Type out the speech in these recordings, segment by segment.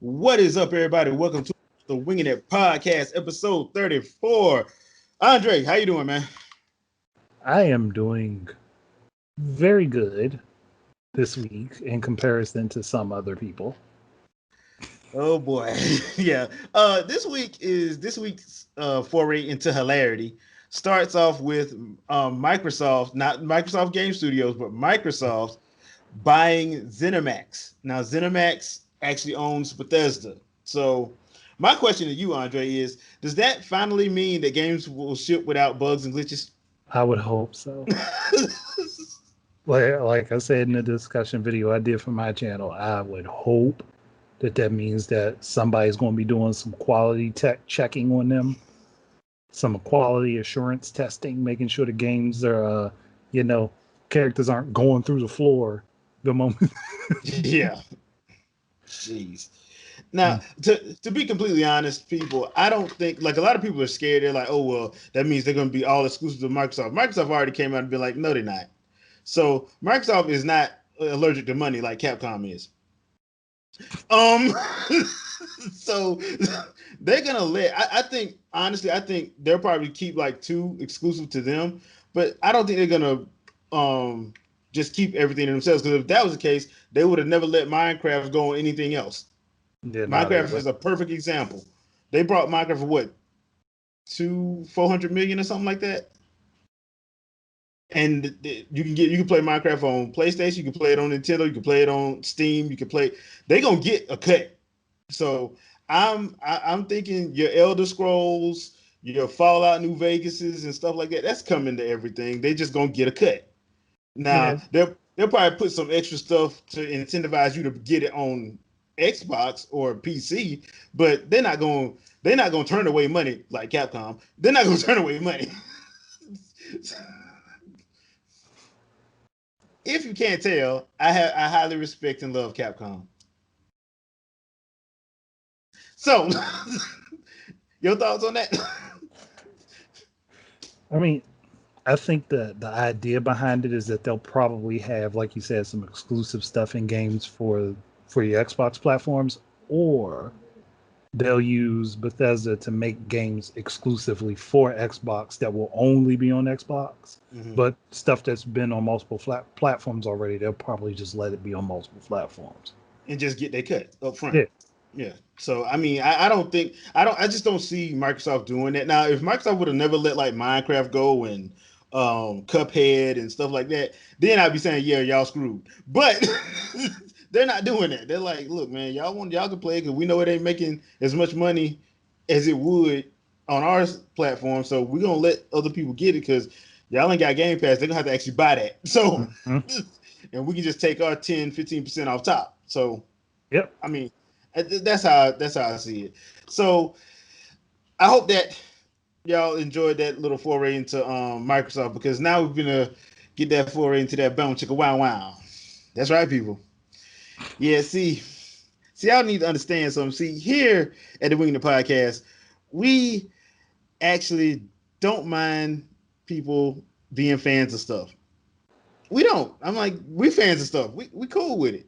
What is up, everybody? Welcome to the Wingin It Podcast, episode 34. Andre, how you doing, man? I am doing very good this week in comparison to some other people. Oh boy, yeah. This week's foray into hilarity starts off with Microsoft, not Microsoft Game Studios, but Microsoft buying ZeniMax. Now, ZeniMax actually owns Bethesda. So, my question to you, Andre, is: does that finally mean that games will ship without bugs and glitches? I would hope so. Like I said in the discussion video I did for my channel, I would hope that means that somebody's going to be doing some quality tech checking on them, some quality assurance testing, making sure the games are, characters aren't going through the floor the moment. Yeah. Jeez. Now, to be completely honest, people, I don't think like a lot of people are scared. They're like, oh well, that means they're going to be all exclusive to Microsoft. Microsoft already came out and been like, no, they're not. So Microsoft is not allergic to money like Capcom is. Um, so they're gonna let. I think honestly, I think they'll probably keep like two exclusive to them, but I don't think they're gonna just keep everything to themselves. Because if that was the case, they would have never let Minecraft go on anything else. Yeah, no, they Minecraft would. is a perfect example. They brought Minecraft for what, 400 million or something like that. And you can play Minecraft on PlayStation, you can play it on Nintendo, you can play it on Steam, you can play. They gonna get a cut. So I'm thinking your Elder Scrolls, your Fallout New Vegas's and stuff like that. That's coming to everything. They just gonna get a cut. Yeah, Now they'll probably put some extra stuff to incentivize you to get it on Xbox or PC, but they're not gonna turn away money like Capcom. They're not gonna turn away money. If you can't tell, I highly respect and love Capcom. So, your thoughts on that? I mean, I think the idea behind it is that they'll probably have, like you said, some exclusive stuff in games for your Xbox platforms, or they'll use Bethesda to make games exclusively for Xbox that will only be on Xbox. Mm-hmm. But stuff that's been on multiple platforms already, they'll probably just let it be on multiple platforms. And just get their cut up front. Yeah, Yeah. So I mean, I just don't see Microsoft doing that. Now, if Microsoft would have never let like Minecraft go and Cuphead and stuff like that, then I'd be saying, yeah, y'all screwed. But they're not doing that. They're like, look, man, y'all can play it because we know it ain't making as much money as it would on our platform. So we're gonna let other people get it because y'all ain't got Game Pass. They're gonna have to actually buy that. So hmm and we can just take our 10-15% off top. So yep. I mean, that's how I see it. So I hope that y'all enjoyed that little foray into Microsoft because now we're gonna get that foray into that boom chicka wow wow. That's right, people. Yeah, see, y'all need to understand something. See, here at the Wing the Podcast, we actually don't mind people being fans of stuff. We don't. I'm like, we fans of stuff. We cool with it.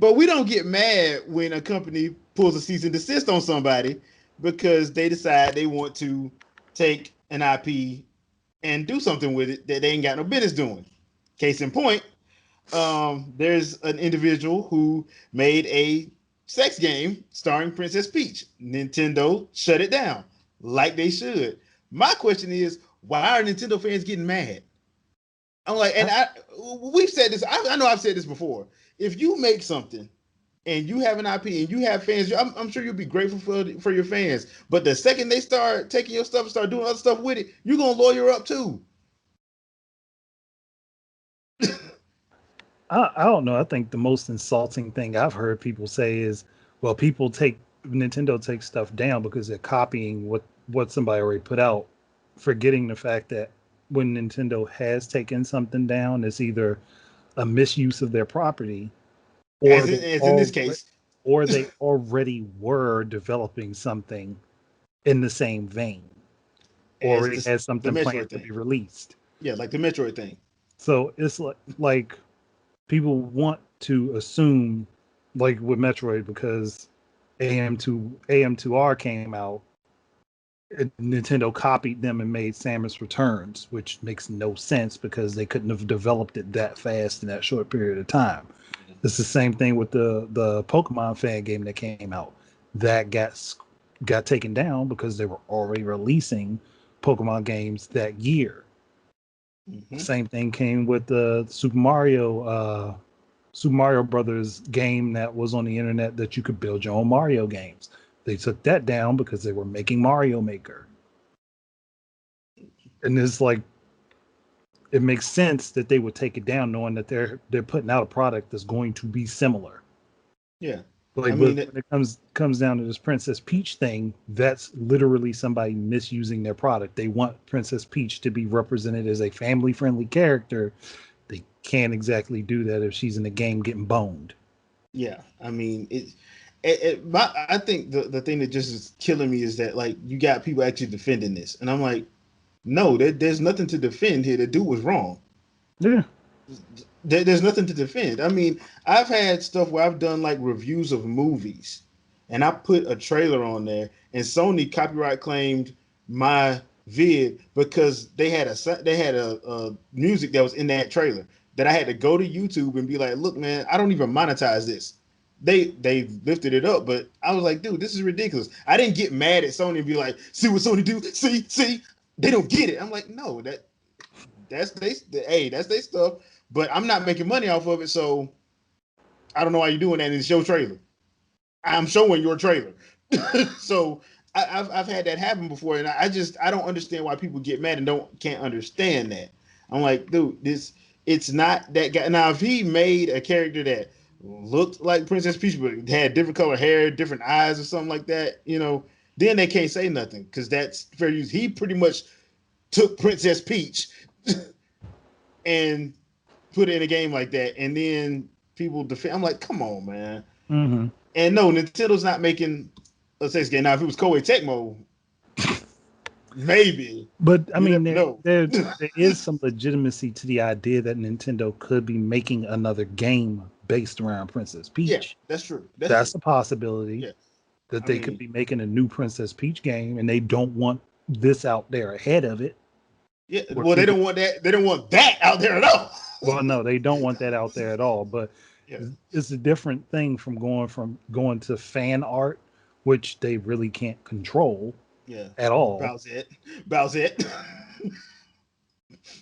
But we don't get mad when a company pulls a cease and desist on somebody because they decide they want to take an IP and do something with it that they ain't got no business doing. Case in point, there's an individual who made a sex game starring Princess Peach. Nintendo shut it down like they should. My question is, why are Nintendo fans getting mad? I'm like, and we've said this. I know I've said this before. If you make something and you have an IP and you have fans, I'm sure you'll be grateful for your fans. But the second they start taking your stuff and start doing other stuff with it, you're gonna lawyer up too. I don't know. I think the most insulting thing I've heard people say is, well, Nintendo takes stuff down because they're copying what somebody already put out, forgetting the fact that when Nintendo has taken something down, it's either a misuse of their property, or As in this case, they already were developing something in the same vein, or as already had the something Metroid planned to thing. be released. Yeah, like the Metroid thing. So it's like people want to assume, like with Metroid, because AM2R came out, Nintendo copied them and made Samus Returns, which makes no sense because they couldn't have developed it that fast in that short period of time. It's the same thing with the Pokemon fan game that came out. That got taken down because they were already releasing Pokemon games that year. Mm-hmm. Same thing came with the Super Mario Brothers game that was on the internet that you could build your own Mario games. They took that down because they were making Mario Maker. And it's like it makes sense that they would take it down knowing that they're putting out a product that's going to be similar. Yeah. Like I when mean, it comes down to this Princess Peach thing, that's literally somebody misusing their product. They want Princess Peach to be represented as a family friendly character. They can't exactly do that if she's in the game getting boned. yeah. I mean, I think the thing that just is killing me is that like you got people actually defending this, and I'm like, no, there's nothing to defend here. The dude was wrong. Yeah. There's nothing to defend. I mean, I've had stuff where I've done like reviews of movies, and I put a trailer on there, and Sony copyright claimed my vid because they had a music that was in that trailer that I had to go to YouTube and be like, look, man, I don't even monetize this. They lifted it up, but I was like, dude, this is ridiculous. I didn't get mad at Sony and be like, see what Sony do? See, they don't get it. I'm like, no, that's that's their stuff, but I'm not making money off of it, so I don't know why you're doing that in your trailer. I'm showing your trailer. So I've had that happen before, and I don't understand why people get mad and can't understand that. I'm like, dude, it's not that guy. Now, if he made a character that looked like Princess Peach but had different color hair, different eyes, or something like that, then they can't say nothing because that's fair use. He pretty much took Princess Peach and put it in a game like that, and then people defend. I'm like, come on, man. Mm-hmm. And no, Nintendo's not making a sex game. Now, if it was Koei Tecmo, maybe But I you mean, never know. there is some legitimacy to the idea that Nintendo could be making another game based around Princess Yeah, Peach. that's true. That's That's true. a possibility Yeah, that I they could mean, be making a new Princess Peach game, and they don't want this out there ahead of it. yeah. Where Well, they people, don't want that. They don't want that out there at all. well, no, they don't want that out there at all. But Yeah, it's a different thing from going to fan art, which they really can't control yeah. at all, Bowsette, Bowsette.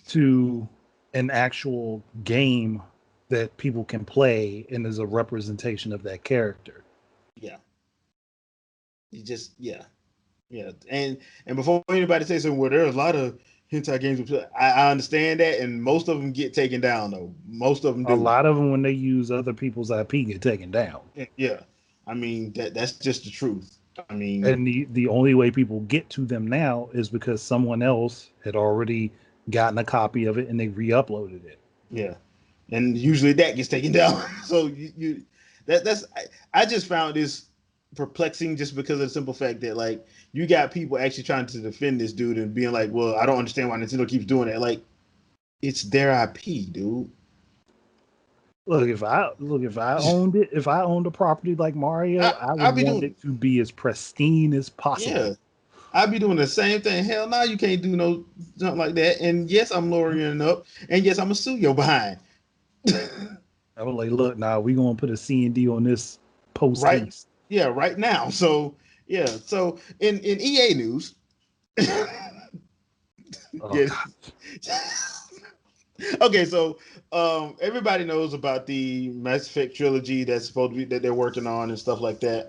to an actual game that people can play and is a representation of that character. Yeah, you just yeah. And before anybody says something, well, there are a lot of hentai games. I understand that, and most of them get taken down though. Most of them A do. lot of them, when they use other people's IP, get taken down. Yeah. I mean that's just the truth. I mean, And the only way people get to them now is because someone else had already gotten a copy of it and they re-uploaded it. yeah, and usually that gets taken down. So you that's I just found this perplexing just because of the simple fact that like you got people actually trying to defend this dude and being like, well, I don't understand why Nintendo keeps doing that. Like it's their IP, dude. If I owned it, if I owned a property like Mario, I I'll would be want doing it to be as pristine as yeah. possible. I'll be doing the same thing. Hell no, you can't do no something like that. And yes, I'm lowering it up. And yes, I'm gonna sue your behind. I was like, look, now we gonna put a C&D on this post Right, haste. yeah, right now. So yeah, so in EA news, Oh yeah. God. Okay, so everybody knows about the Mass Effect trilogy that's supposed to be that they're working on and stuff like that.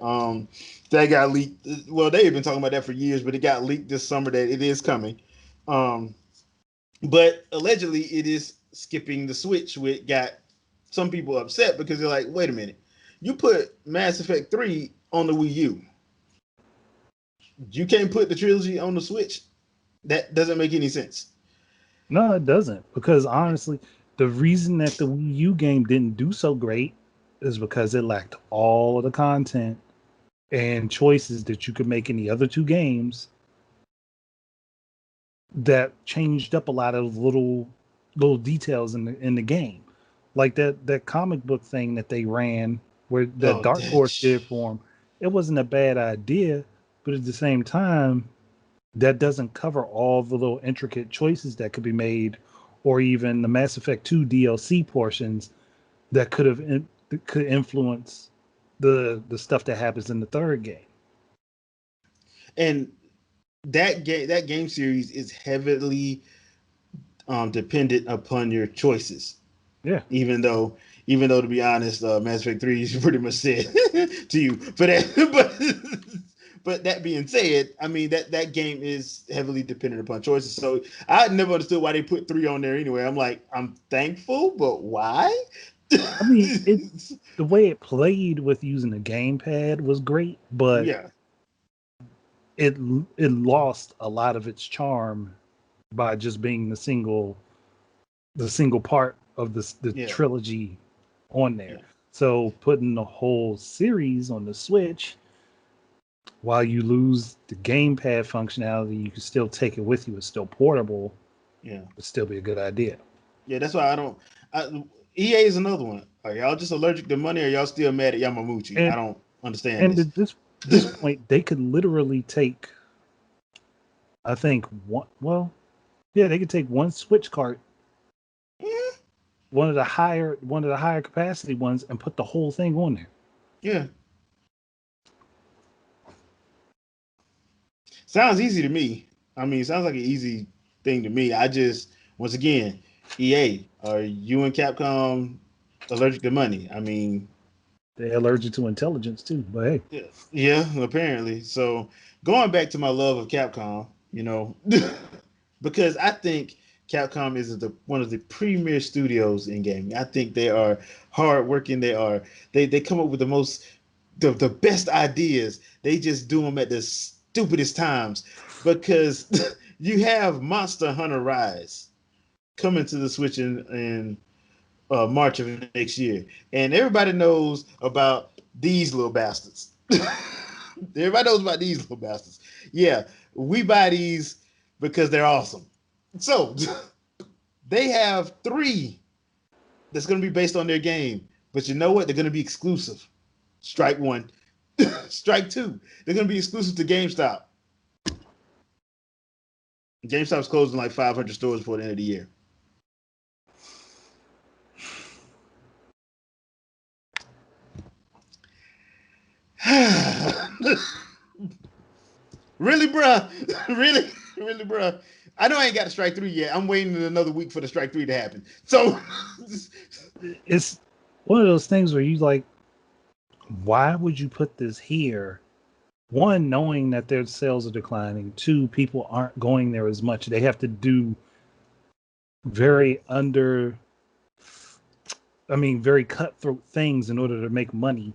That got leaked. Well, they've been talking about that for years, but it got leaked this summer that it is coming. Um, but allegedly, it is skipping the Switch, which got some people upset because they're like, "Wait a minute, you put Mass Effect 3 on the Wii U. You can't put the trilogy on the Switch. That doesn't make any sense." No, it doesn't. Because honestly, the reason that the Wii U game didn't do so great is because it lacked all of the content and choices that you could make in the other two games that changed up a lot of little details in the game. Like that comic book thing that they ran where that Oh, Dark that Horse did for them. it wasn't a bad idea, but at the same time, that doesn't cover all the little intricate choices that could be made, or even the Mass Effect 2 DLC portions that could influence the stuff that happens in the third game. And that game series is heavily dependent upon your choices. Yeah. Even though, to be honest, Mass Effect 3 is pretty much said to you. But that being said, I mean that game is heavily dependent upon choices. So I never understood why they put 3 on there anyway. I'm like, I'm thankful, but why? I mean, it the way it played with using the gamepad was great, but Yeah, it it lost a lot of its charm by just being the single part of the yeah, trilogy on there. yeah, So putting the whole series on the Switch, while you lose the gamepad functionality, you can still take it with you. It's still portable. yeah, Would still be a good idea. yeah. That's why I don't. EA is another one. Are y'all just allergic to money, or y'all still mad at Yamamuchi? I And don't understand and this. at this point, they could literally take, I think one. Well, yeah, they could take one Switch cart, one of the higher capacity ones, and put the whole thing on there. Yeah, sounds easy to me. I mean, it sounds like an easy thing to me. I just, once again, EA, are you and Capcom allergic to money? I mean, They're allergic to intelligence too. But hey, yeah, yeah, apparently. So going back to my love of Capcom, because I think Capcom is one of the premier studios in gaming. I think they are hardworking. They come up with the best ideas. They just do them at the stupidest times because you have Monster Hunter Rise coming to the Switch in March of next year, and everybody knows about these little bastards. Everybody knows about these little bastards. Yeah, we buy these because they're awesome. So they have 3 that's going to be based on their game, but you know what? They're going to be exclusive. Strike one. Strike two. They're going to be exclusive to GameStop. GameStop's closing like 500 stores before the end of the year. Really, bruh? Really? Really, bruh? I know I ain't got a strike 3 yet. I'm waiting another week for the strike 3 to happen. So, it's one of those things where you like, why would you put this here? One, knowing that their sales are declining. Two, people aren't going there as much. They have to do very very cutthroat things in order to make money,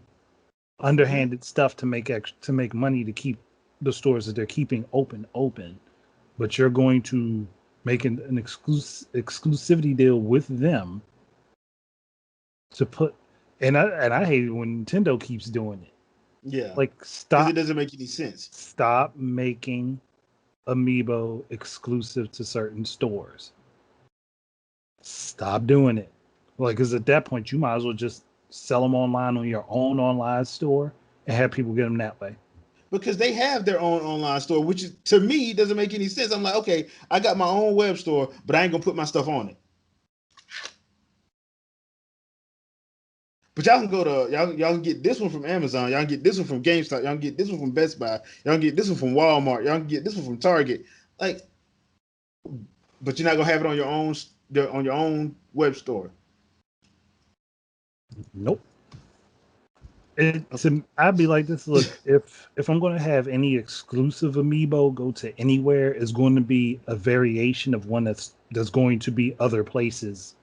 yeah. underhanded stuff to make money to keep the stores that they're keeping open. But you're going to make an exclusivity deal with them to put, and I hate it when Nintendo keeps doing it. Yeah. Like, Because it stop doesn't make any sense. stop making amiibo exclusive to certain stores. Stop doing it. Like, because at that point, you might as well just sell them online on your own online store and have people get them that way. Because they have their own online store, which to me doesn't make any sense. I'm like, okay, I got my own web store, but I ain't gonna put my stuff on it. But y'all can go to y'all can get this one from Amazon. Y'all can get this one from GameStop. Y'all can get this one from Best Buy. Y'all can get this one from Walmart. Y'all can get this one from Target. Like, but you're not gonna have it on your own web store. Nope. I'd be like this. Look, if I'm going to have any exclusive amiibo go to anywhere, it's going to be a variation of one that's going to be other places,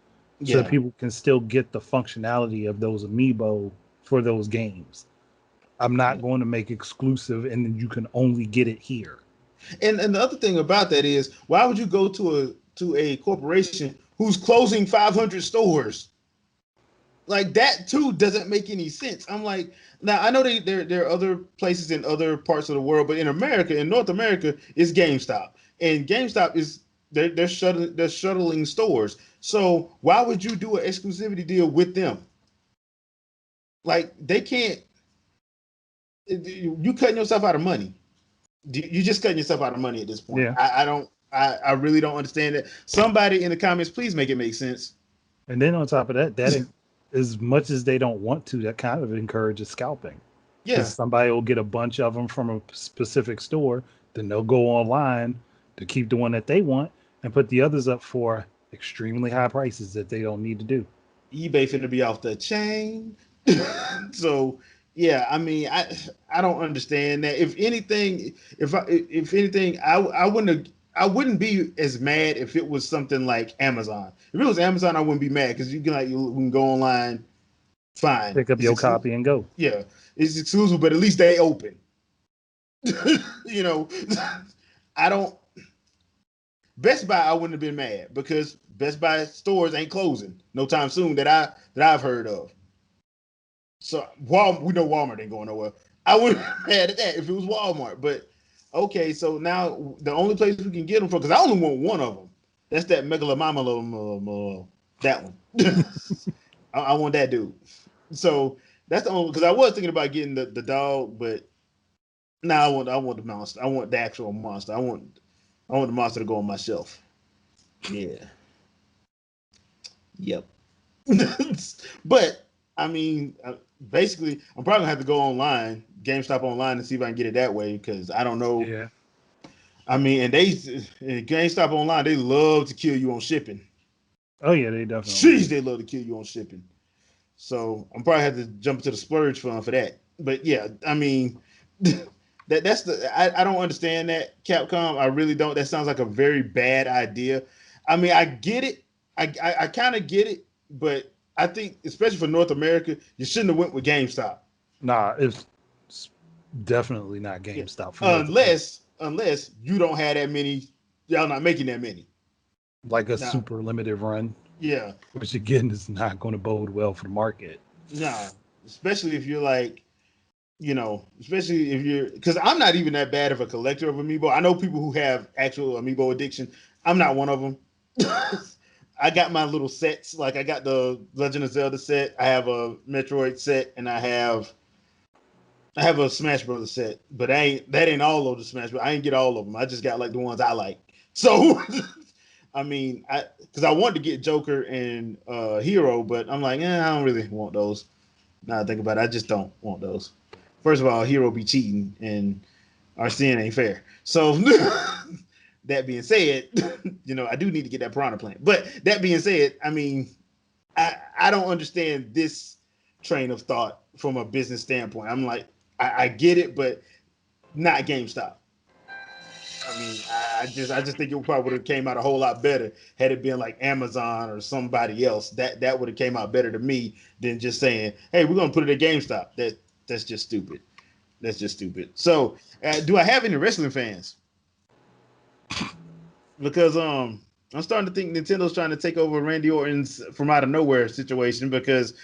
so that Yeah, people can still get the functionality of those amiibo for those games. I'm not yeah. going to make exclusive and then you can only get it here. And the other thing about that is, why would you go to a corporation who's closing 500 stores? Like that too doesn't make any sense. I'm like, now I know there are other places in other parts of the world, but in America, in North America, it's GameStop, and GameStop is they're shuttling stores. So why would you do an exclusivity deal with them? Like they can't. You cutting yourself out of money. You just cutting yourself out of money at this point. Yeah. I don't. I really don't understand it. Somebody in the comments, please make it make sense. And then on top of that, as much as they don't want to, that kind of encourages scalping because Yeah, somebody will get a bunch of them from a specific store, then they'll go online to keep the one that they want and put the others up for extremely high prices that they don't need to do. eBay finna be off the chain. So yeah, I mean, I don't understand that. If anything, I wouldn't be as mad if it was something like Amazon. If it was Amazon, I wouldn't be mad because you can go online, fine. Pick up It's your exclusive. copy and go. Yeah, it's exclusive, but at least they open. you know, I don't. Best Buy, I wouldn't have been mad because Best Buy stores ain't closing no time soon that I've heard of. So we know Walmart ain't going nowhere. I wouldn't have mad at that if it was Walmart. But okay, so now the only place we can get them from, because I only want one of them. That's that Megalomama, that one. I want that dude. So that's the only, because I was thinking about getting the dog, but now I want the monster. I want the actual monster. I want the monster to go on my shelf. Yeah. Yep. But I mean, basically, I'm probably gonna have to go online, GameStop online, and see if I can get it that way because I don't know. Yeah. I mean, and GameStop online, they love to kill you on shipping. Oh yeah, they definitely Jeez, do. they love to kill you on shipping. So I'm probably have to jump into the splurge fund for that. But yeah, I mean, that's I don't understand that Capcom. I really don't. That sounds like a very bad idea. I mean, I get it. I kind of get it, but I think especially for North America, you shouldn't have went with GameStop. Nah, it's definitely not Yeah, GameStop for North America. unless you don't have that many, y'all not making that many. Like a Nah, super limited run, yeah, which again is not going to bode well for the market. nah. Especially if you're like, especially if you're, because I'm not even that bad of a collector of amiibo. I know people who have actual amiibo addiction. I'm not one of them. I got my little sets. Like I got the Legend of Zelda set. I have a Metroid set, and I have a Smash Brothers set. But that ain't all of the Smash. But I ain't get all of them. I just got like the ones I like. So I mean, because I wanted to get Joker and Hero, but I'm like, I don't really want those. Now I think about it, I just don't want those. First of all, Hero be cheating, and our sin ain't fair. So that being said, I do need to get that piranha plant. But that being said, I mean, I don't understand this train of thought from a business standpoint. I'm like, I get it, but not GameStop. I mean, I just think it probably would have came out a whole lot better had it been like Amazon or somebody else. That would have came out better to me than just saying, "Hey, we're gonna put it at GameStop." That's just stupid. That's just stupid. So, do I have any wrestling fans? Because I'm starting to think Nintendo's trying to take over Randy Orton's from out of nowhere situation because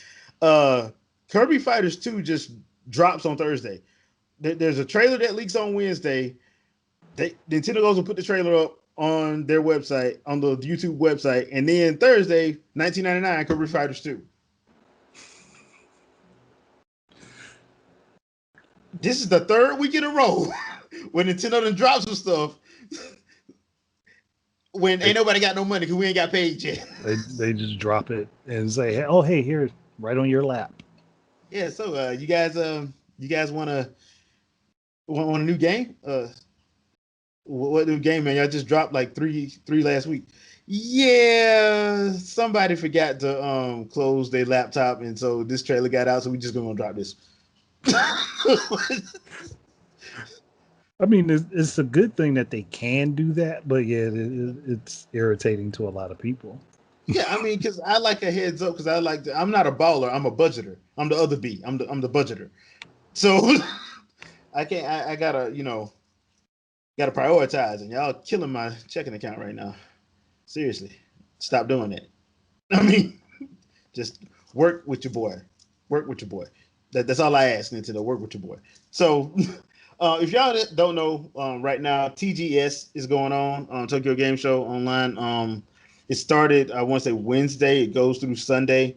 uh, Kirby Fighters 2 just drops on Thursday. There's a trailer that leaks on Wednesday. Nintendo goes and put the trailer up on their website, on the YouTube website, and then Thursday, 1999, Kirby Fighters 2. This is the third week in a row when Nintendo done dropped some stuff when They, ain't nobody got no money because we ain't got paid yet. they just drop it and say, hey, "Oh, hey, here, right on your lap." Yeah, so you guys want a new game? What new game, man? Y'all just dropped like three last week. Yeah, somebody forgot to close their laptop, and so this trailer got out. So we just gonna drop this. I mean, it's a good thing that they can do that, but yeah, it's irritating to a lot of people. Yeah, I mean, because I like a heads up because I'm not a baller. I'm a budgeter. I'm the other B. I'm the budgeter. So I can't. I gotta gotta prioritize, and y'all killing my checking account right now. Seriously, stop doing that. I mean, just work with your boy. Work with your boy. That's all I ask Nintendo. Work with your boy. So, if y'all don't know, right now TGS is going on Tokyo Game Show online. It started, I want to say Wednesday. It goes through Sunday.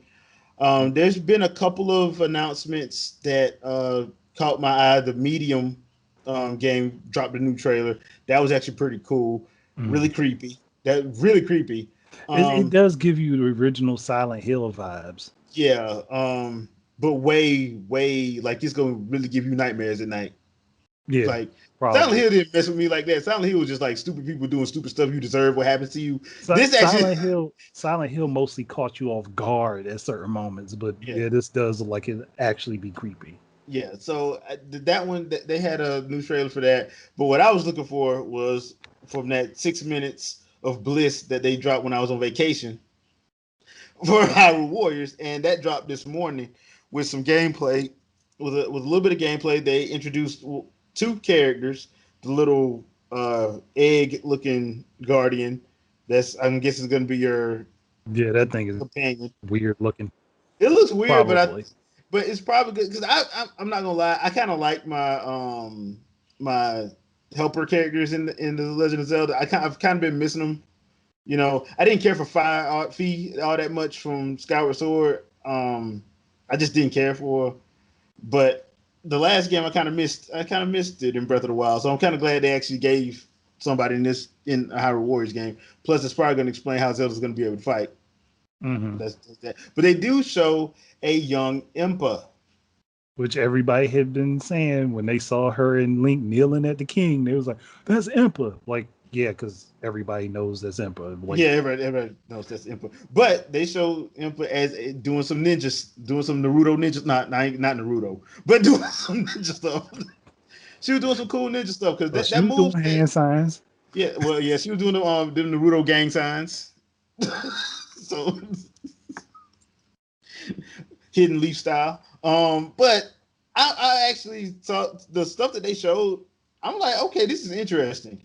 There's been a couple of announcements that caught my eye. The Medium game dropped a new trailer. That was actually pretty cool. Really Mm. creepy. That really creepy. It Um, does give you the original Silent Hill vibes. yeah. But way like it's gonna really give you nightmares at night. Yeah, Like Silent probably. Hill didn't mess with me like that. Silent Hill was just like stupid people doing stupid stuff. You deserve what happens to you. This actually, Silent Hill mostly caught you off guard at certain moments, but yeah, yeah, this does look like it actually be creepy. yeah. So that one, they had a new trailer for that. But what I was looking for was from that 6 minutes of bliss that they dropped when I was on vacation for Hyrule Warriors, and that dropped this morning with some gameplay. With a little bit of gameplay, they introduced two characters: the little egg looking guardian. That's I'm guessing is going to be your Yeah, that thing is companion. weird looking. It looks weird, Probably. but it's probably good because I'm not gonna lie. I kind of like my helper characters in the Legend of Zelda. I've kind of been missing them. You know, I didn't care for Fire Art Fee all that much from Skyward Sword. I just didn't care for. But the last game I kind of missed. I kind of missed it in Breath of the Wild. So I'm kind of glad they actually gave somebody in a Hyrule Warriors game. Plus, it's probably going to explain how Zelda's going to be able to fight. Hmm. That's that. But they do show a young Impa. Which everybody had been saying when they saw her and Link kneeling at the king, they was like, "That's Impa." Like, yeah, because everybody knows that's Impa. Like, Yeah, everybody knows that's Impa. But they show Impa as doing some ninjas, doing some Naruto ninjas. Not Naruto, but doing some ninja stuff. She was doing some cool ninja stuff because well, that, she that was doing move set. hand signs. Yeah, well, yeah, she was doing the Naruto gang signs. So hidden leaf style. But I actually saw the stuff that they showed. I'm like, okay, this is interesting.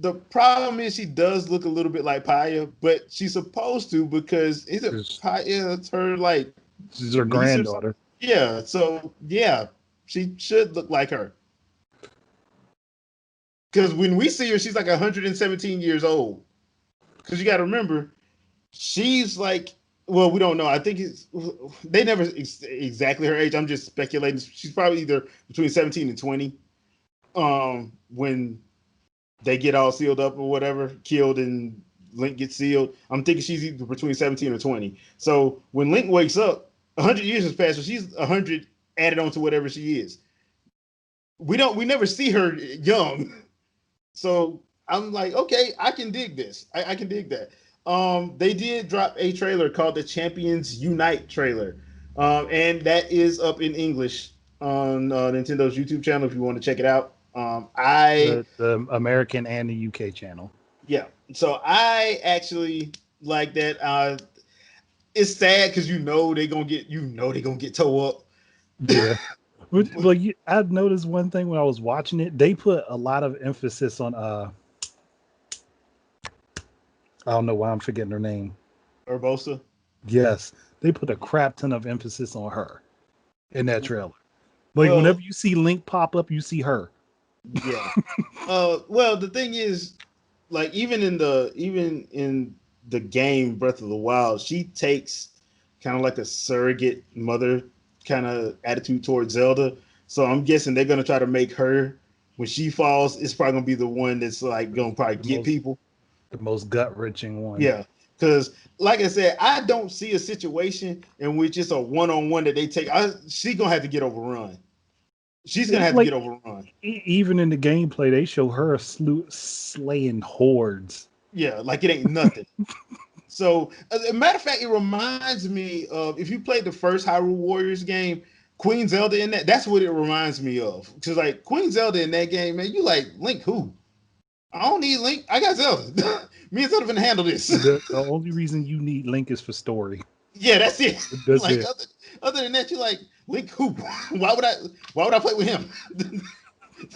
The problem is she does look a little bit like Paya, but she's supposed to because is it 'Cause Paya? It's her like she's her niece or something. granddaughter. Yeah, so yeah, she should look like her. Because when we see her, she's like 117 years old. Because you got to remember, she's like, well, we don't know. I think they never exactly her age. I'm just speculating. She's probably either between 17 and 20. When they get all sealed up or whatever, killed and Link gets sealed. I'm thinking she's either between 17 or 20. So when Link wakes up, 100 years has passed, so she's 100 added on to whatever she is. We never see her young. So I'm like, okay, I can dig this. I can dig that. They did drop a trailer called the Champions Unite trailer, and that is up in English on Nintendo's YouTube channel if you want to check it out. The American and the UK channel. Yeah, so I actually like that. It's sad because they gonna get toe up. Yeah. But I've noticed one thing when I was watching it, they put a lot of emphasis on I don't know why I'm forgetting her name. Urbosa. Yes, they put a crap ton of emphasis on her in that trailer. Like whenever Well, you see Link pop up, you see her. yeah. Well, the thing is, like even in the game Breath of the Wild, she takes kind of like a surrogate mother kind of attitude towards Zelda. So I'm guessing they're gonna try to make her when she falls, it's probably gonna be the one that's like gonna probably The get most people. the most gut wrenching one. Yeah, because like I said, I don't see a situation in which it's a one on one that they take. She gonna have to get overrun. She's gonna have to Like get overrun. even in the gameplay, they show her slaying hordes. Yeah, like it ain't nothing. So, as a matter of fact, it reminds me of if you played the first Hyrule Warriors game, Queen Zelda in that. That's what it reminds me of. Because like Queen Zelda in that game, man, you like Link who? I don't need Link. I got Zelda. Me and Zelda can handle this. The only reason you need Link is for story. Yeah, that's it. That's Like it. other than that, you like Link who? Why would I? Why would I play with him?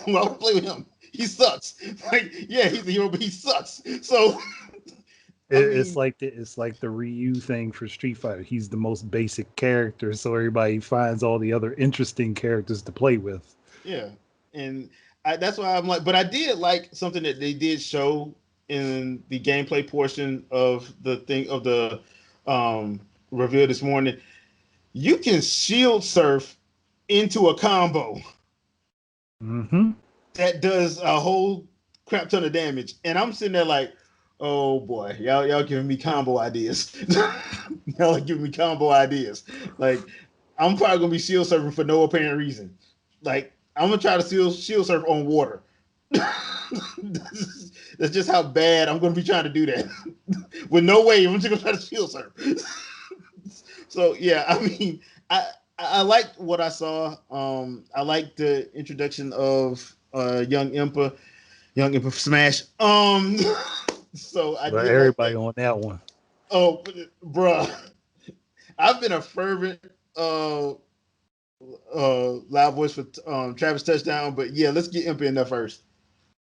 Why would I play with him? He sucks. Like yeah, he's a hero, but he sucks. So I It's mean, like the Ryu thing for Street Fighter. He's the most basic character, so everybody finds all the other interesting characters to play with. yeah, and that's why I'm like, but I did like something that they did show in the gameplay portion of the thing of the um, reveal this morning. You can shield surf into a combo Mm-hmm. that does a whole crap ton of damage, and I'm sitting there like, oh boy, y'all giving me combo ideas. Y'all are giving me combo ideas. Like I'm probably gonna be shield surfing for no apparent reason. Like I'm gonna try to shield surf on water. That's just how bad I'm gonna be trying to do that. With no way, I'm just gonna try to shield surf. So yeah, I mean, I liked what I saw. I liked the introduction of young Impa, young Impa Smash. So I But did like everybody that. on that one. Oh, bruh, I've been a fervent uh loud voice for Travis touchdown, but yeah, let's get Impa in there first.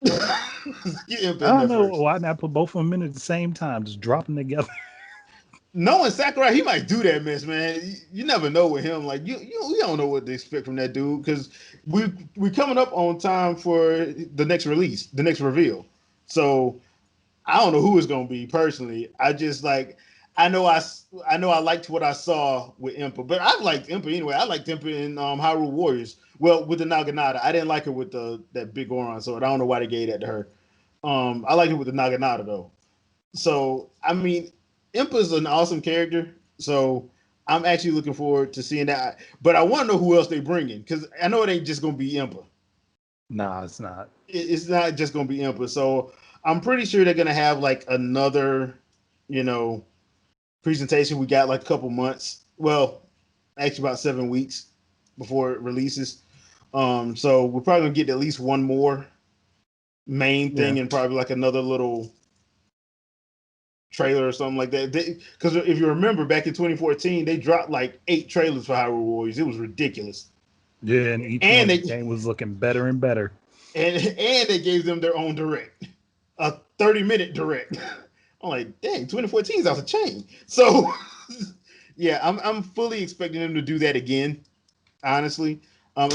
Let's get Impa I in don't there know first. why not put both of them in at the same time, just drop them together. Knowing Sakurai, he might do that mess, man. You never know with him. Like you don't know what to expect from that dude because we coming up on time for the next release, the next reveal. So I don't know who it's gonna be personally. I just like I know I liked what I saw with Impa, but I liked Impa anyway. I liked Impa in Hyrule Warriors. Well, with the Naginata, I didn't like her with the that big Goron sword. I don't know why they gave that to her. I like it with the Naginata though. So I mean, Impa's an awesome character. So I'm actually looking forward to seeing that. But I want to know who else they bring in because I know it ain't just gonna be Impa. Nah, it's not. It's not just gonna be Impa. So I'm pretty sure they're gonna have like another, you know, presentation. We got like a couple months. Well, actually about 7 weeks before it releases. So we're probably gonna get at least one more main Yeah. thing and probably like another little trailer or something like that. Because if you remember back in 2014, they dropped like 8 trailers for Hyrule Warriors. It was ridiculous, Yeah, and each and one the they game was looking better and better. and they gave them their own direct, a 30-minute direct. I'm like, dang, 2014 is out the chain. So yeah, I'm fully expecting them to do that again. Honestly,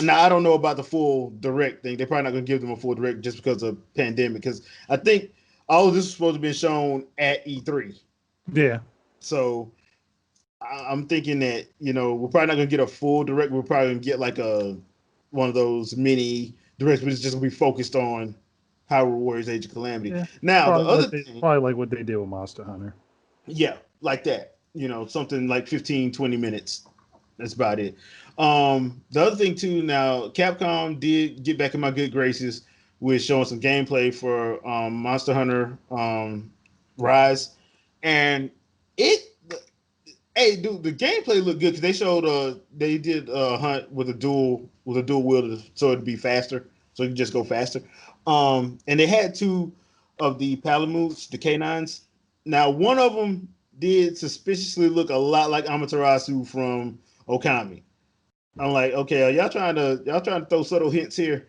now I don't know about the full direct thing. They're probably not going to give them a full direct just because of pandemic. Because I think all of this was supposed to be shown at E3. Yeah. So I'm thinking that we're probably not gonna get a full direct. We're probably gonna get like a one of those mini directs, but it's just gonna be focused on Hyrule Warriors: Age of Calamity. Yeah. Now the Probably other what they thing, probably like what they did with Monster Hunter. yeah, like that. Something like 15, 20 minutes. That's about it. The other thing too. Now Capcom did get back in my good graces with showing some gameplay for Monster Hunter Rise, and it hey, dude, the gameplay looked good because they showed they did a hunt with a dual wield so it'd be faster, so you can just go faster. And they had two of the Palamutes, the canines. Now one of them did suspiciously look a lot like Amaterasu from Okami. I'm like, okay, are y'all trying to throw subtle hints here?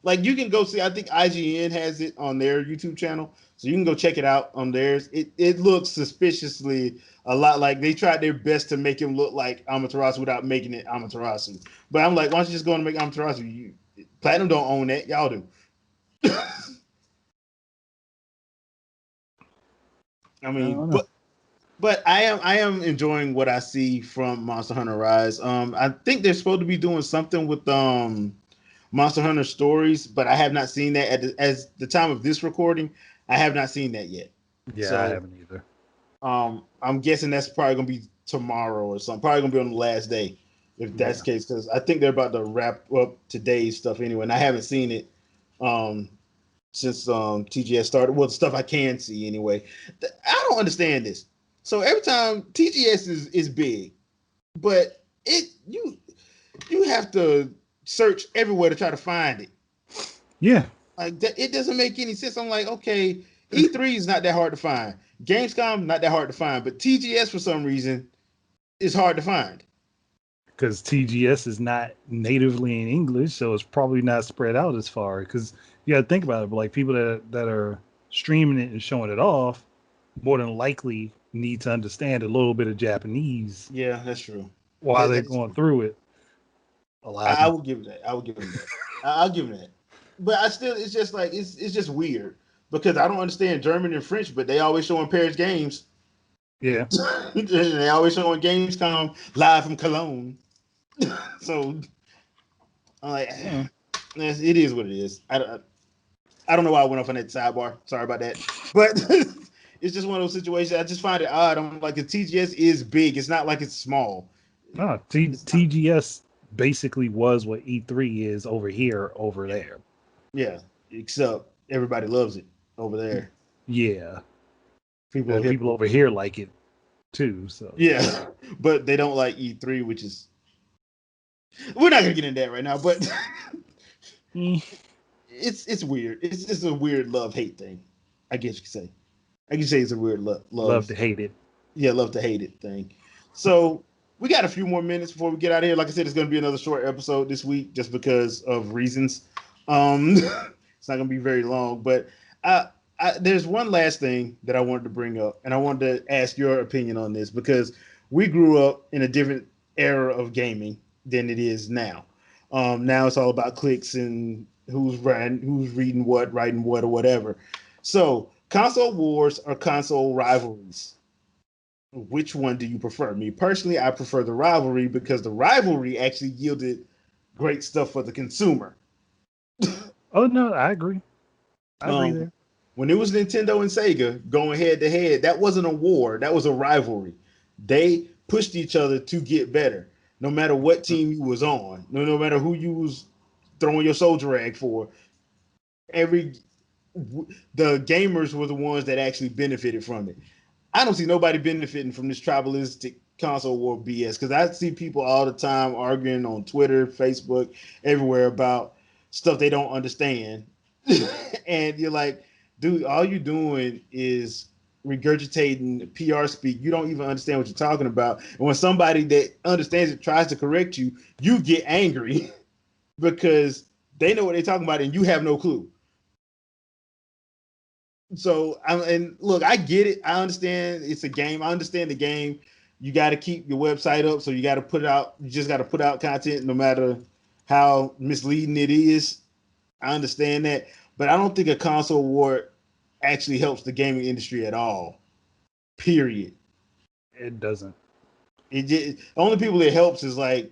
Like you can go see. I think IGN has it on their YouTube channel, so you can go check it out on theirs. It looks suspiciously a lot like they tried their best to make him look like Amaterasu without making it Amaterasu. But I'm like, why don't you just go and make Amaterasu? Platinum don't own that, y'all do. I I mean, don't know. but I am enjoying what I see from Monster Hunter Rise. I think they're supposed to be doing something with Monster Hunter Stories, but I have not seen that as the time of this recording. I have not seen that yet. Yeah, I So haven't either. I'm guessing that's probably gonna be tomorrow or something. Probably gonna be on the last day if that's Yeah. the case, because I think they're about to wrap up today's stuff anyway, and I haven't seen it um, since TGS started. Well, the stuff I can see anyway. I don't understand this. So every time TGS is big, but you have to search everywhere to try to find it. Yeah. Like that, it doesn't make any sense. I'm like, okay, E3 is not that hard to find. Gamescom not that hard to find, but TGS for some reason is hard to find. Because TGS is not natively in English, so it's probably not spread out as far. Because you got to think about it, but like people that are streaming it and showing it off, more than likely need to understand a little bit of Japanese Yeah, that's true. while That, they're that's going true. through it. A lot of I people. will give him that. I will give him that. I'll give him that. But I still, it's just like it's just weird because I don't understand German and French, but they always showing Paris games. Yeah. They always showing Gamescom live from Cologne. So I'm like, Yeah. it is what it is. I don't know why I went off on that sidebar. Sorry about that, but it's just one of those situations. I just find it odd. I'm like, the TGS is big. It's not like it's small. No, It's not. TGS basically was what E3 is over here, over there. Yeah, except everybody loves it over there. Yeah. People over here, People over here like it too. So yeah, but they don't like E3, which is we're not gonna get into that right now. But mm, it's weird. It's just a weird love hate thing. I guess you could say. I can say it's a weird love love, to hate it. yeah, love to hate it thing. So we got a few more minutes before we get out of here. Like I said, it's going to be another short episode this week just because of reasons. It's not going to be very long, but I, there's one last thing that I wanted to bring up, and I wanted to ask your opinion on this because we grew up in a different era of gaming than it is now. Now it's all about clicks and who's writing, who's reading what, writing what, or whatever. So console wars or console rivalries, which one do you prefer? Me personally, I prefer the rivalry because the rivalry actually yielded great stuff for the consumer. Oh no, I agree. I agree Um, there. when it was Nintendo and Sega going head to head, that wasn't a war, that was a rivalry. They pushed each other to get better, no matter what team you was on, no matter who you was throwing your soldier rag for. Every the gamers were the ones that actually benefited from it. I don't see nobody benefiting from this tribalistic console war BS because I see people all the time arguing on Twitter, Facebook, everywhere about stuff they don't understand. And you're like, dude, all you're doing is regurgitating PR speak. You don't even understand what you're talking about. And when somebody that understands it tries to correct you, you get angry because they know what they're talking about and you have no clue. So and look, I get it. I understand it's a game. I understand the game. You got to keep your website up, so you got to put out. You just got to put out content, no matter how misleading it is. I understand that, but I don't think a console war actually helps the gaming industry at all. Period. It doesn't. The only people it helps is like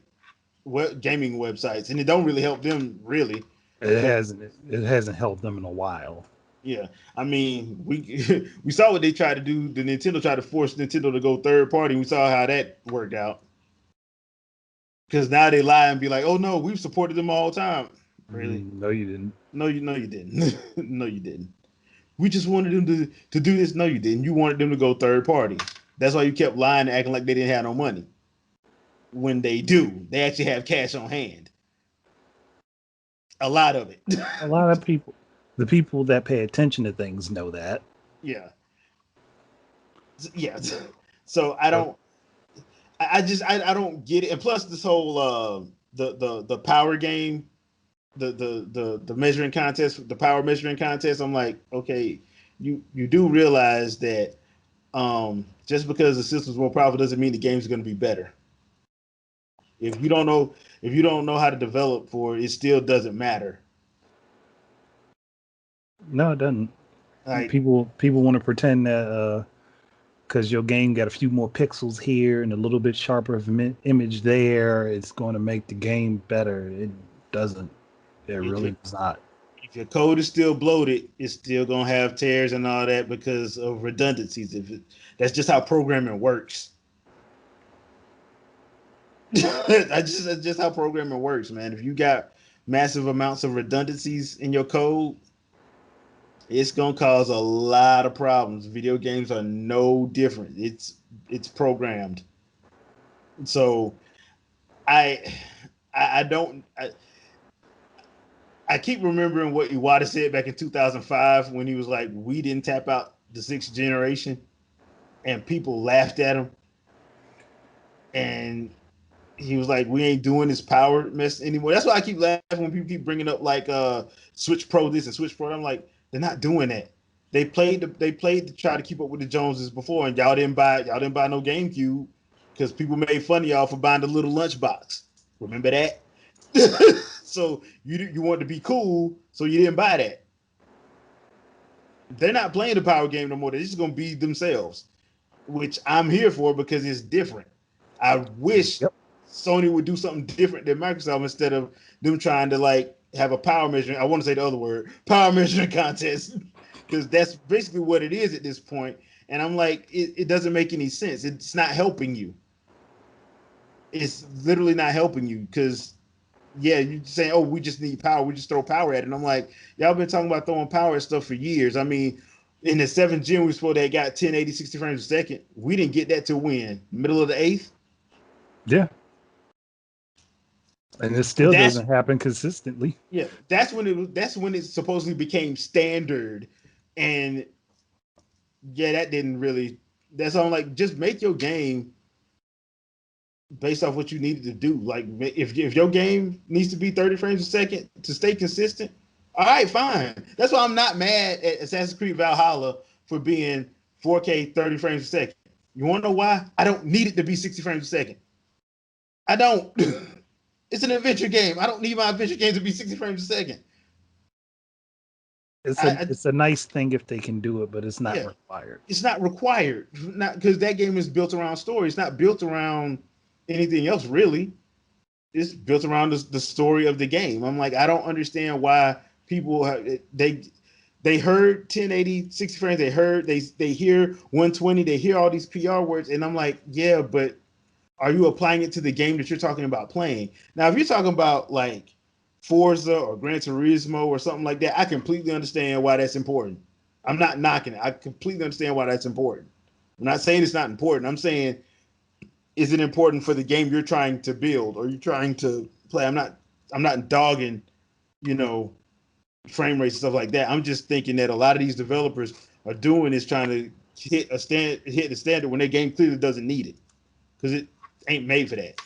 gaming websites, and it don't really help them really. It hasn't. It hasn't helped them in a while. Yeah, I mean, we we saw what they tried to do. The Nintendo tried to force Nintendo to go third party. We saw how that worked out. Because now they lie and be like, "Oh no, we've supported them all the time." Really? No, you didn't. No, you didn't. No, you didn't. We just wanted them to do this. No, you didn't. You wanted them to go third party. That's why you kept lying, acting like they didn't have no money. When they do, they actually have cash on hand. A lot of it. A lot of people, the people that pay attention to things, know that. Yeah, yeah. So I But don't. I just I don't get it. And plus this whole the power game, the measuring contest, the power measuring contest. I'm like, okay, you do realize that just because the system's more powerful doesn't mean the game's going to be better. If you don't know if you don't know how to develop for it, it still doesn't matter. no, it doesn't. Like People want to pretend that because your game got a few more pixels here and a little bit sharper of image there, it's going to make the game better. It doesn't. It if your really does not. if your code is still bloated, it's still gonna have tears and all that because of redundancies. That's just how programming works. That's just how programming works, man. If you got massive amounts of redundancies in your code, it's gonna cause a lot of problems. Video games are no different. It's programmed. So I I don't I keep remembering what Iwata said back in 2005 when he was like, "We didn't tap out the sixth generation," and people laughed at him. And he was like, "We ain't doing this power mess anymore." That's why I keep laughing when people keep bringing up like Switch Pro this and Switch Pro. I'm like, they're not doing that. They played to try to keep up with the Joneses before, and y'all didn't buy no GameCube because people made fun of y'all for buying the little lunchbox. Remember that? So you wanted to be cool, so you didn't buy that. They're not playing the power game no more. They're just gonna be themselves, which I'm here for because it's different. I wish Yep. Sony would do something different than Microsoft instead of them trying to like have a power measuring. I want to say the other word, power measuring contest, because that's basically what it is at this point. And I'm like, it doesn't make any sense. It's not helping you. It's literally not helping you because yeah, you saying, oh, we just need power. We just throw power at it. And I'm like, y'all been talking about throwing power at stuff for years. I mean, in the 7th gen, we were supposed to have got 1080, 60 frames a second. We didn't get that till when? Middle of the 8th? Yeah. And it still That's doesn't happen consistently. yeah, that's when it supposedly became standard. And yeah, that didn't really that's all like just make your game based off what you needed to do. Like if your game needs to be 30 frames a second to stay consistent, all right, fine. That's why I'm not mad at Assassin's Creed Valhalla for being 4K 30 frames a second. You want to know why? I don't need it to be 60 frames a second. I don't. It's an adventure game. I don't need my adventure game to be 60 frames a second. It's a nice thing if they can do it, but it's not Yeah, required. it's not required. Not because that game is built around story. It's not built around anything else really. It's built around the story of the game. I'm like, I don't understand why people they heard 1080 60 frames. They hear 120. They hear all these PR words, and I'm like, yeah, but are you applying it to the game that you're talking about playing? Now, if you're talking about like Forza or Gran Turismo or something like that, I completely understand why that's important. I'm not knocking it. I completely understand why that's important. I'm not saying it's not important. I'm saying, is it important for the game you're trying to build or you're trying to play? I'm not dogging, you know, frame rates and stuff like that. I'm just thinking that a lot of these developers are doing is trying to hit the standard when their game clearly doesn't need it because it ain't made for that.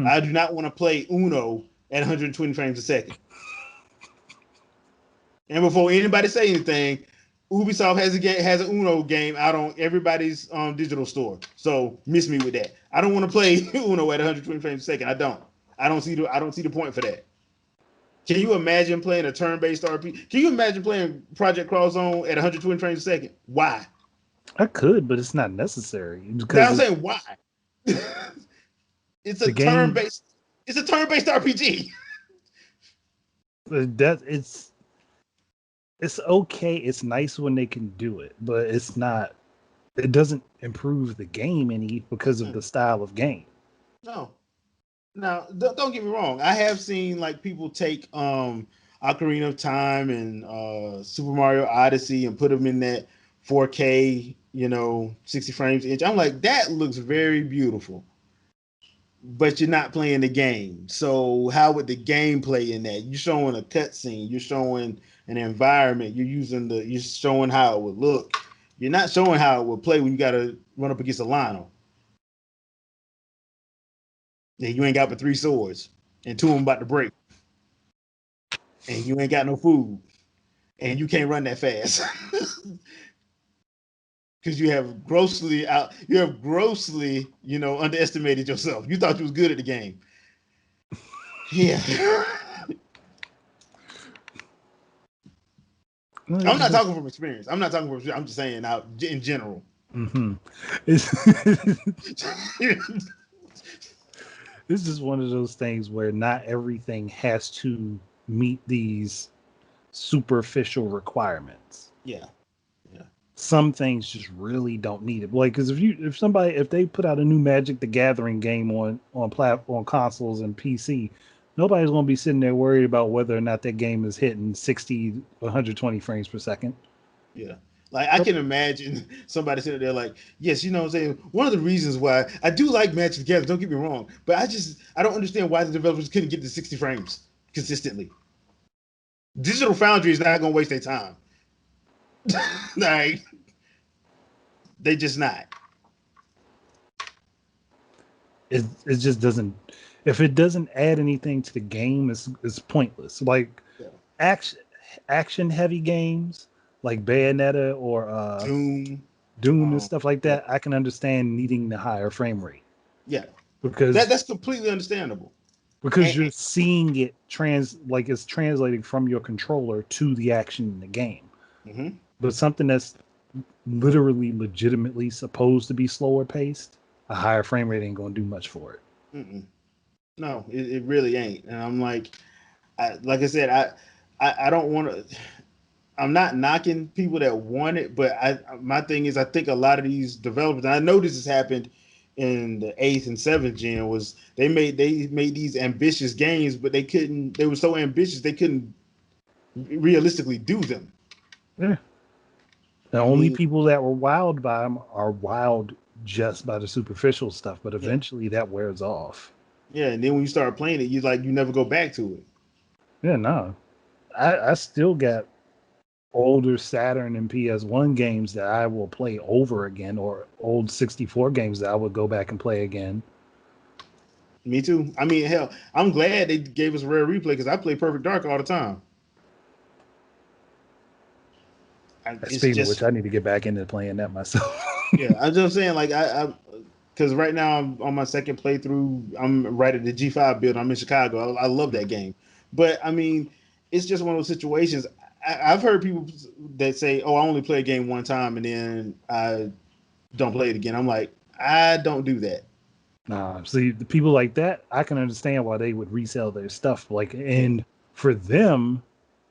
I do not want to play Uno at 120 frames a second. And before anybody say anything, Ubisoft has an Uno game out on everybody's digital store. So miss me with that. I don't want to play Uno at 120 frames a second. I don't. I don't see the point for that. Can you imagine playing a turn-based RPG? Can you imagine playing Project Cross Zone at 120 frames a second? Why? I could, but it's not necessary Now because I'm saying why. it's the a game turn-based. It's a turn-based RPG. that it's okay. It's nice when they can do it, but it's not. It doesn't improve the game any because of the style of game. No. Now, don't get me wrong. I have seen like people take Ocarina of Time and Super Mario Odyssey and put them in that 4K, 60 frames each. I'm like, that looks very beautiful. But you're not playing the game. So how would the game play in that? You're showing a cutscene. You're showing an environment. You're showing how it would look. You're not showing how it would play when you got to run up against a Lionel. And you ain't got but 3 swords, and 2 of them about to break, and you ain't got no food, and you can't run that fast because you have grossly, underestimated yourself. You thought you was good at the game. Yeah. I'm not talking from experience. I'm not talking from experience. I'm just saying out in general. Mm-hmm. It's This is one of those things where not everything has to meet these superficial requirements. Yeah. Yeah. Some things just really don't need it. Like, because if they put out a new Magic the Gathering game on consoles and PC, nobody's going to be sitting there worried about whether or not that game is hitting 60, 120 frames per second. Yeah. Like I can imagine somebody sitting there like, yes, what I'm saying. One of the reasons why I do like Magic the Gathering, don't get me wrong, but I don't understand why the developers couldn't get to 60 frames consistently. Digital Foundry is not gonna waste their time. Like they just not. It just doesn't. If it doesn't add anything to the game, it's pointless. Like Yeah. action heavy games like Bayonetta or Doom. Doom and stuff like Yeah. that, I can understand needing the higher frame rate Yeah. because That's completely understandable. you're seeing it like it's translating from your controller to the action in the game. Mm-hmm. But something that's legitimately supposed to be slower paced, a higher frame rate ain't going to do much for it. Mm-mm. No, it really ain't. And I'm like I said, I don't want to. I'm not knocking people that want it, but my thing is I think a lot of these developers, and I know this has happened in the eighth and seventh gen, was they made these ambitious games, but they were so ambitious they couldn't realistically do them. Yeah. The I only mean, people that were wowed by them are wowed just by the superficial stuff, but yeah, eventually that wears off. yeah, and then when you start playing it, you never go back to it. Yeah, no. I still got older Saturn and PS1 games that I will play over again, or old 64 games that I would go back and play again. Me too. I mean, hell, I'm glad they gave us a rare replay because I play Perfect Dark all the time. It's Speaking of which, just I need to get back into playing that myself. yeah. I'm just saying like because right now I'm on my second playthrough. I'm right at the G5 build. I'm in Chicago. I love that game, but I mean, it's just one of those situations. I've heard people that say, "Oh, I only play a game one time and then I don't play it again." I'm like, I don't do that. Nah, see, the people like that, I can understand why they would resell their stuff. Like, Yeah, and for them,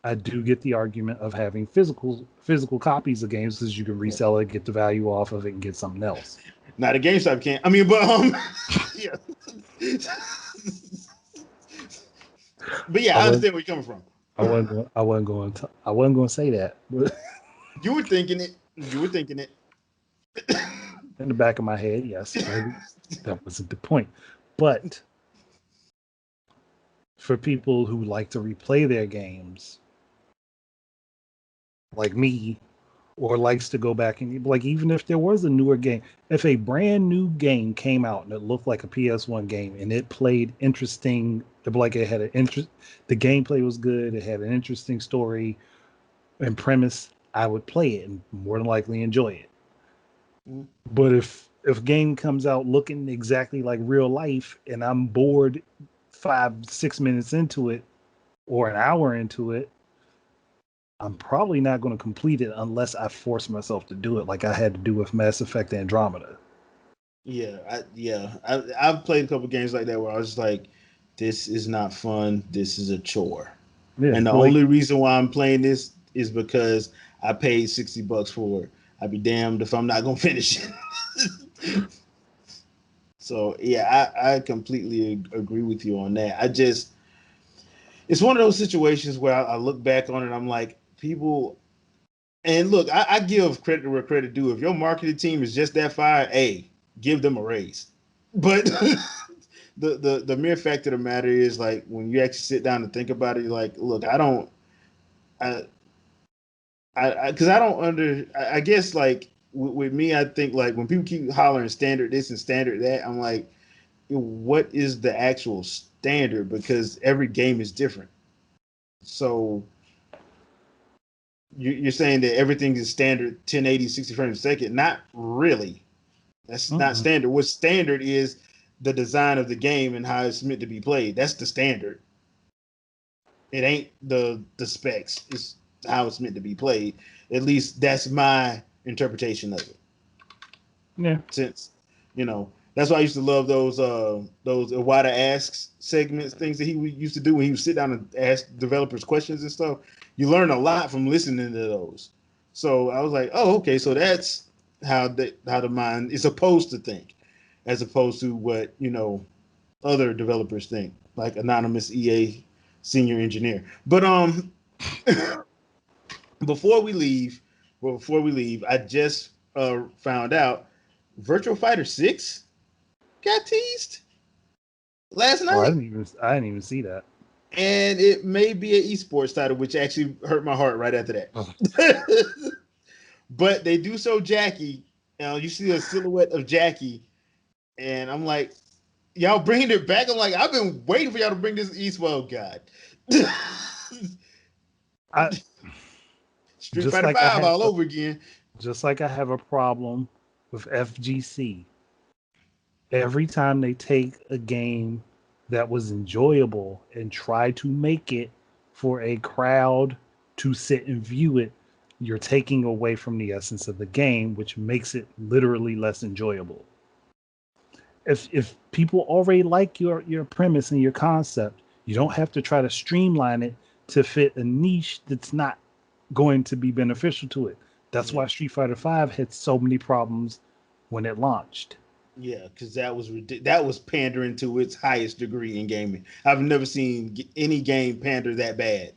I do get the argument of having physical copies of games because you can yeah. resell it, get the value off of it, and get something else. Not a GameStop can't. I mean, but yeah. But yeah, I I was understand where you're coming from. I wasn't going to say that, but You were thinking it. You were thinking it. in the back of my head, yes, but that wasn't the point. But for people who like to replay their games, like me, or likes to go back and like, even if there was a newer game, if a brand new game came out and it looked like a PS1 game and it played interesting, like it had an interest, the gameplay was good, it had an interesting story and premise, I would play it and more than likely enjoy it. Mm. But if a game comes out looking exactly like real life and I'm bored 5 6 minutes into it or an hour into it, I'm probably not going to complete it unless I force myself to do it, like I had to do with Mass Effect Andromeda. I've played a couple games like that where I was just like, this is not fun. This is a chore. Yeah, And the like only reason why I'm playing this is because I paid $60 for it. I'd be damned if I'm not gonna finish it. So yeah, I completely agree with you on that. It's one of those situations where I look back on it, I'm like, people, and look, I give credit where credit due. If your marketing team is just that fire, hey, give them a raise. But the mere fact of the matter is, like, when you actually sit down and think about it, you're like, look, I don't, because I don't I guess like with me, I think like when people keep hollering standard this and standard that, I'm like, what is the actual standard? Because every game is different. So you're saying that everything is standard 1080 60 frames a second? Not really. That's not mm-mm. standard. What standard is the design of the game and how it's meant to be played. That's the standard. It ain't the specs. It's how it's meant to be played. At least that's my interpretation of it. Yeah. Since that's why I used to love those Iwata asks segments, things that he used to do when he would sit down and ask developers questions and stuff. You learn a lot from listening to those. So I was like, oh, okay, so that's how the mind is supposed to think, as opposed to what other developers think, like anonymous EA senior engineer. But before we leave, I just found out Virtual Fighter 6 got teased last Oh, night, I didn't even see that. and it may be an esports title, which actually hurt my heart right after Oh, that. But they do show Jackie. You see a silhouette of Jackie, and I'm like, y'all bringing it back? I'm like, I've been waiting for y'all to bring this esports. Oh God. I Street just Fighter like I 5 have all a over again. just like I have a problem with FGC. Every time they take a game that was enjoyable and try to make it for a crowd to sit and view it, you're taking away from the essence of the game, which makes it literally less enjoyable. If people already like your premise and your concept, you don't have to try to streamline it to fit a niche that's not going to be beneficial to it. That's Yeah, why Street Fighter Five had so many problems when it launched. yeah, because that was pandering to its highest degree in gaming. I've never seen any game pander that bad. It,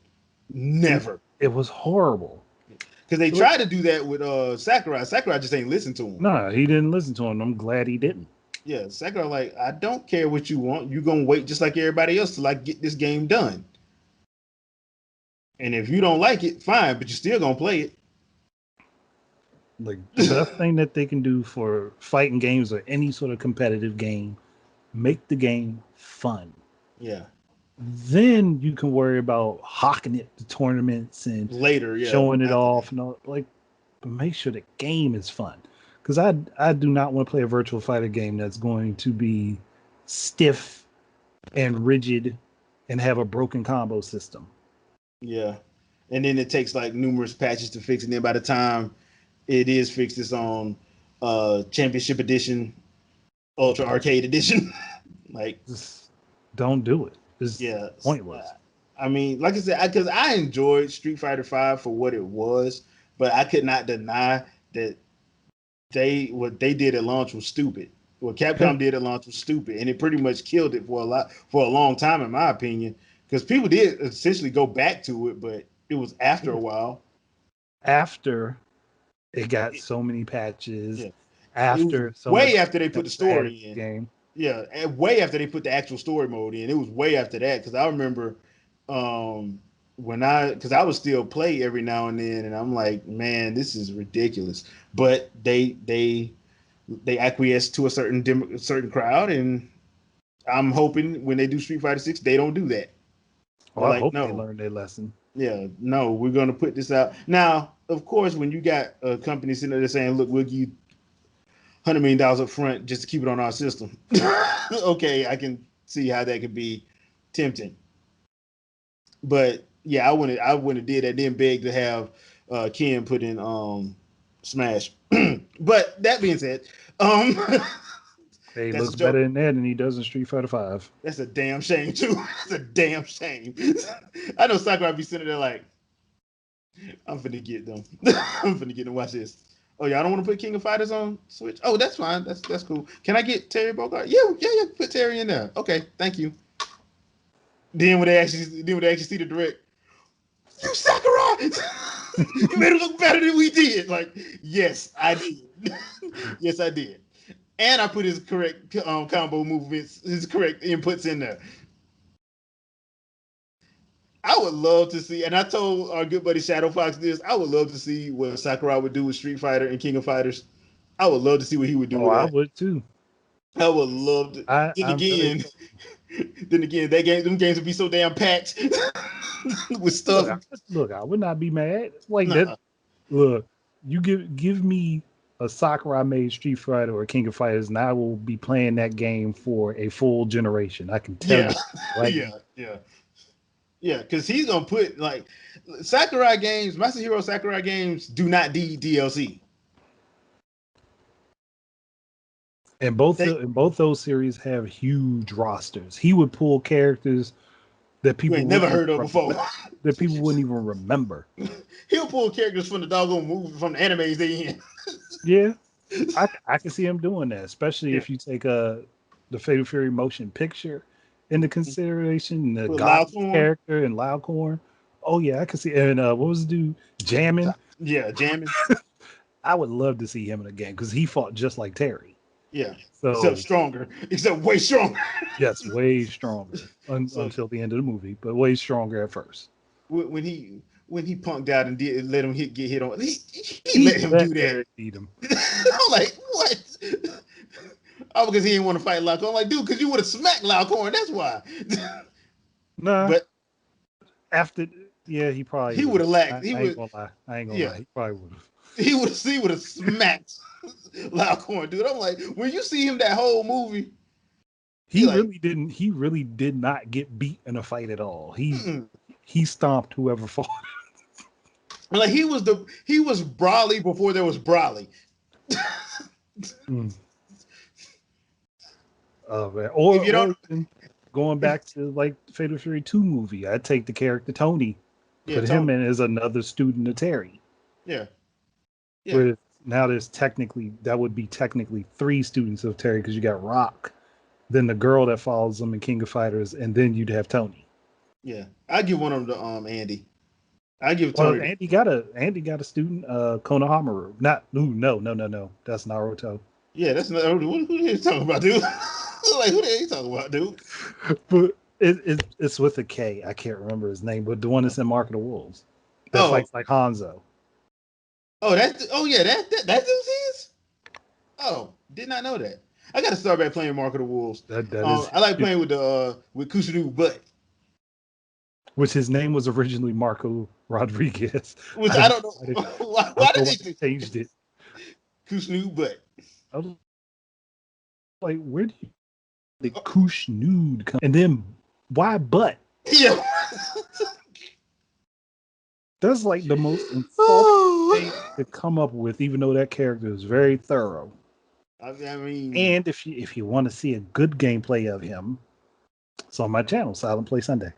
Never. it was horrible. Because they Look, tried to do that with Sakurai. Sakurai just ain't listen to him. no, he didn't listen to him. I'm glad he didn't. Yeah, Sakurai like, I don't care what you want. You're gonna wait just like everybody else to like get this game done. And if you don't like it, fine, but you're still gonna play it. Like the best thing that they can do for fighting games or any sort of competitive game, make the game fun. Yeah. Then you can worry about hawking it to tournaments and Later, yeah. showing it After off that. and all. Like, but make sure the game is fun. Because I do not want to play a virtual fighter game that's going to be stiff and rigid and have a broken combo system. Yeah. And then it takes like numerous patches to fix it. And then by the time it is fixed, it's on Championship Edition, Ultra Arcade Edition. Like, Just don't do it. It's yeah. pointless. I mean, like I said, because I enjoyed Street Fighter Five for what it was, but I could not deny that what they did at launch was stupid. What Capcom did at launch was stupid, and it pretty much killed it for a long time, in my opinion. Because people did essentially go back to it, but it was after a while. After it got It, so many patches, yeah, it was after so much way after they put the was added story to the in. game. Yeah, way after they put the actual story mode in. It was way after that because I remember um, because I would still play every now and then, and I'm like, man, this is ridiculous. But they acquiesce to a certain crowd, and I'm hoping when they do Street Fighter Six, they don't do that. Oh, They're I like, hope they no, learned their lesson. yeah, no, we're gonna put this out now. Of course, when you got a company sitting there saying, look, we'll give you $100 million up front just to keep it on our system. Okay, I can see how that could be tempting. But yeah, I wouldn't have did that. Then beg to have Ken put in Smash. But that being said, um, He that's a looks better joke. in that than he does in Street Fighter Five. That's a damn shame too. That's a damn shame. I know Sakurai be sitting there like, I'm finna get them. I'm finna get them. Watch this. Oh yeah, I don't want to put King of Fighters on Switch. Oh, that's fine. That's cool. Can I get Terry Bogard? Yeah, yeah, yeah. Put Terry in there. Okay, thank you. Then when they actually see the direct, you Sakurai, you made it look better than we did. Like, yes, I did. Yes, I did. And I put his correct combo movements, his correct inputs in there. I would love to see, and I told our good buddy Shadow Fox this. I would love to see what Sakurai would do with Street Fighter and King of Fighters. I would love to see what he would do Oh, with I that. would too. I would love to. Then I'm very again, then again, them games would be so damn packed with stuff. look. I would not be mad. Like that. Nah, Look, you give me a Sakurai made Street Fighter or King of Fighters, and I will be playing that game for a full generation. I can tell yeah, you right yeah, yeah, yeah. Because he's gonna put like Sakurai games, Masahiro Sakurai games do not need DLC. and both They and both those series have huge rosters. He would pull characters that you people ain't never wouldn't heard of even before. that people wouldn't even remember. He'll pull characters from the doggone movie from the animes they in. Yeah, I can see him doing that, especially Yeah, if you take the Fatal Fury motion picture into consideration, the with God loud form. character and Loudcorn. Oh yeah, I can see. And what was the dude jamming? Yeah, jamming. I would love to see him in a game because he fought just like Terry. Yeah, except So stronger, except way stronger. yes, way stronger So until the end of the movie, but way stronger at first. when he punked out and did let him get hit on, he He let him let do that. Terry beat him. I'm like, what? Oh, because he didn't want to fight Lockhorn. I'm like, dude, because you would have smacked Lockhorn. That's why. Nah, But after yeah, he probably he would would have. have lacked. He I ain't would, gonna lie. I ain't gonna yeah. lie. He probably would have. He would have smacked Lockhorn, dude. I'm like, when you see him that whole movie, he He like, really didn't. He really did not get beat in a fight at all. mm-mm. He stomped whoever fought. Like he was Brawley before there was Brawley. Mm. Man. If you don't, Or even going back to like Fatal Fury 2 movie, I'd take the character Tony, yeah, put him Tony, in as another student of Terry. yeah, yeah, Where now there's technically that would be technically three students of Terry because you got Rock, then the girl that follows him in King of Fighters, and then you'd have Tony. yeah. I give one of them to Andy. I give Well, Tony. Andy got a student, Konohamaru. Not no. That's Naruto. Yeah, that's not who the hell you talking about, dude. Like who the hell you talking about, dude? But it's with a K. I can't remember his name, but the one that's in Mark of the Wolves that Oh, fights like Hanzo. yeah, that dude's his. Oh, did not know that. I got to start back playing Mark of the Wolves. That is I like playing with the with Kushinu Butt, which his name was originally Marco Rodriguez. which I I don't don't know why know I don't why know did why they say they changed it. Kushinu Butt. I was like, where do you the Kush nude come? And then why butt? Yeah. That's like the most insulting thing to come up with, even though that character is very thorough. I mean, And if you want to see a good gameplay of him, it's on my channel, Silent Play Sunday.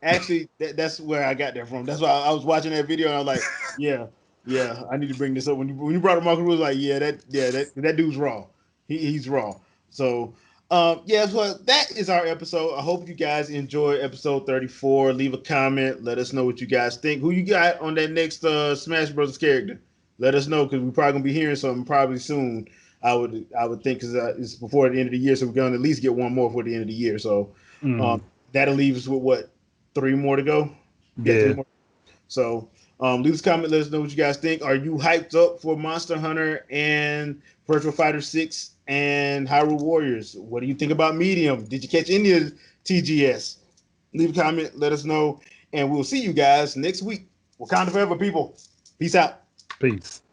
actually, that's where I got that from. That's why I was watching that video and I was like, yeah, I need to bring this up. When you brought up Mark, was like, that dude's raw. He's raw. So, yeah, so that is our episode. I hope you guys enjoy episode 34. Leave a comment. Let us know what you guys think. Who you got on that next Smash Brothers character? Let us know because we're probably gonna be hearing something probably soon. I would think because it's before the end of the year, so we're gonna at least get one more for the end of the year. So, Mm, that'll leave us with what, three more to go? Yeah, three yeah, more. So leave us a comment. Let us know what you guys think. Are you hyped up for Monster Hunter and Virtual Fighter 6 and Hyrule Warriors? What do you think about Medium? Did you catch any of TGS? Leave a comment. Let us know. And we'll see you guys next week. Wakanda Forever, people. Peace out. peace.